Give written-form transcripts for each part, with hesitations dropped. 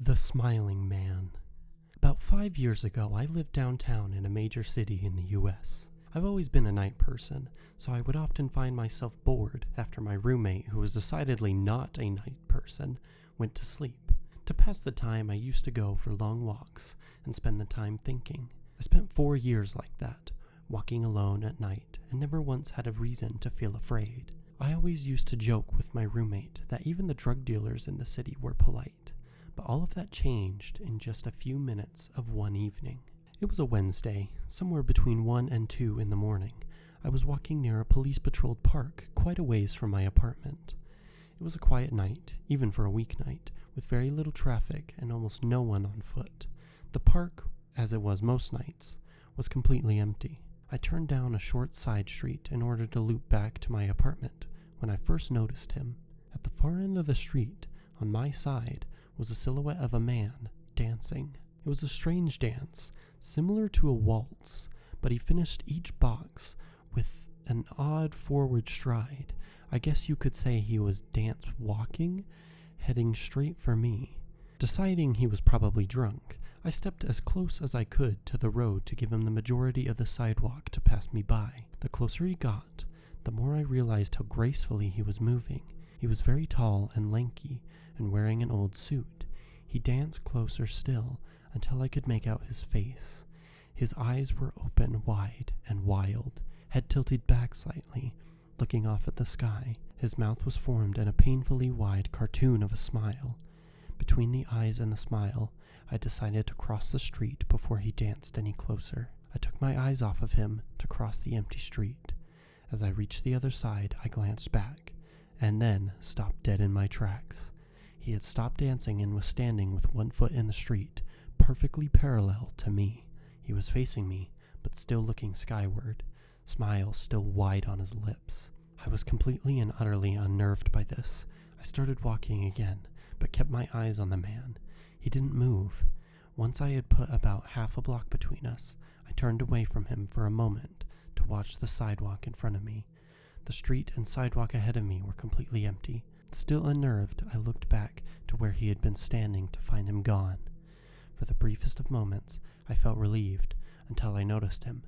The Smiling Man. About 5 years ago, I lived downtown in a major city in the US. I've always been a night person, so I would often find myself bored after my roommate, who was decidedly not a night person, went to sleep. To pass the time, I used to go for long walks and spend the time thinking. I spent 4 years like that, walking alone at night, and never once had a reason to feel afraid. I always used to joke with my roommate that even the drug dealers in the city were polite. But all of that changed in just a few minutes of one evening. It was a Wednesday, somewhere between 1 and 2 in the morning. I was walking near a police-patrolled park quite a ways from my apartment. It was a quiet night, even for a weeknight, with very little traffic and almost no one on foot. The park, as it was most nights, was completely empty. I turned down a short side street in order to loop back to my apartment when I first noticed him. At the far end of the street, on my side, was a silhouette of a man dancing. It was a strange dance, similar to a waltz, but he finished each box with an odd forward stride. I guess you could say he was dance walking, heading straight for me. Deciding he was probably drunk, I stepped as close as I could to the road to give him the majority of the sidewalk to pass me by. The closer he got, the more I realized how gracefully he was moving. He was very tall and lanky, and wearing an old suit. He danced closer still until I could make out his face. His eyes were open wide and wild, head tilted back slightly, looking off at the sky. His mouth was formed in a painfully wide cartoon of a smile. Between the eyes and the smile, I decided to cross the street before he danced any closer. I took my eyes off of him to cross the empty street. As I reached the other side, I glanced back, and then stopped dead in my tracks. He had stopped dancing and was standing with one foot in the street, perfectly parallel to me. He was facing me, but still looking skyward, smile still wide on his lips. I was completely and utterly unnerved by this. I started walking again, but kept my eyes on the man. He didn't move. Once I had put about half a block between us, I turned away from him for a moment to watch the sidewalk in front of me. The street and sidewalk ahead of me were completely empty. Still unnerved, I looked back to where he had been standing to find him gone. For the briefest of moments, I felt relieved until I noticed him.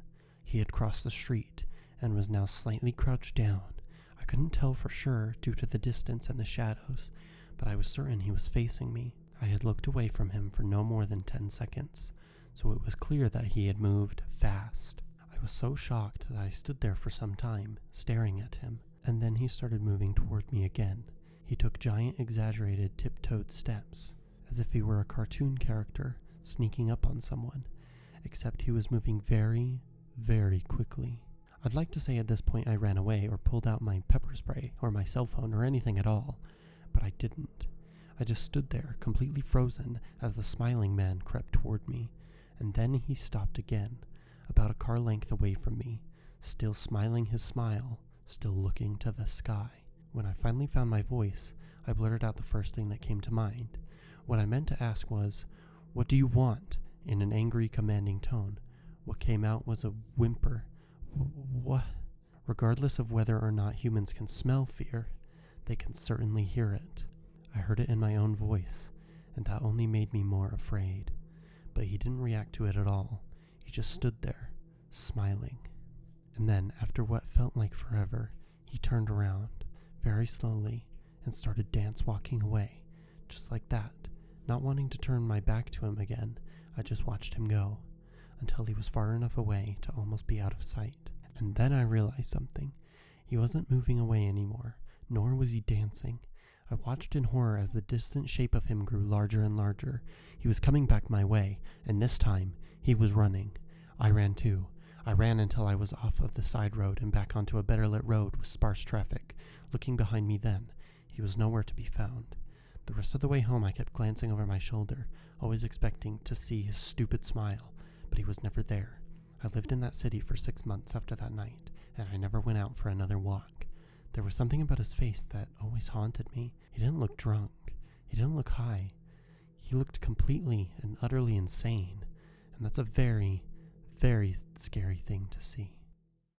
He had crossed the street and was now slightly crouched down. I couldn't tell for sure due to the distance and the shadows, but I was certain he was facing me. I had looked away from him for no more than 10 seconds, so it was clear that he had moved fast. I was so shocked that I stood there for some time, staring at him, and then he started moving toward me again. He took giant, exaggerated, tiptoed steps, as if he were a cartoon character sneaking up on someone, except he was moving very, very quickly. I'd like to say at this point I ran away or pulled out my pepper spray or my cell phone or anything at all, but I didn't. I just stood there, completely frozen, as the smiling man crept toward me, and then he stopped again, about a car length away from me, still smiling his smile, still looking to the sky. When I finally found my voice, I blurted out the first thing that came to mind. What I meant to ask was, "What do you want?" in an angry, commanding tone. What came out was a whimper. What? Regardless of whether or not humans can smell fear, they can certainly hear it. I heard it in my own voice, and that only made me more afraid. But he didn't react to it at all. He just stood there, smiling. And then, after what felt like forever, he turned around, very slowly, and started dance walking away, just like that. Not wanting to turn my back to him again, I just watched him go, until he was far enough away to almost be out of sight. And then I realized something. He wasn't moving away anymore, nor was he dancing. I watched in horror as the distant shape of him grew larger and larger. He was coming back my way, and this time, he was running. I ran too. I ran until I was off of the side road and back onto a better lit road with sparse traffic. Looking behind me then, he was nowhere to be found. The rest of the way home I kept glancing over my shoulder, always expecting to see his stupid smile, but he was never there. I lived in that city for 6 months after that night, and I never went out for another walk. There was something about his face that always haunted me. He didn't look drunk. He didn't look high. He looked completely and utterly insane, and that's a very, very scary thing to see.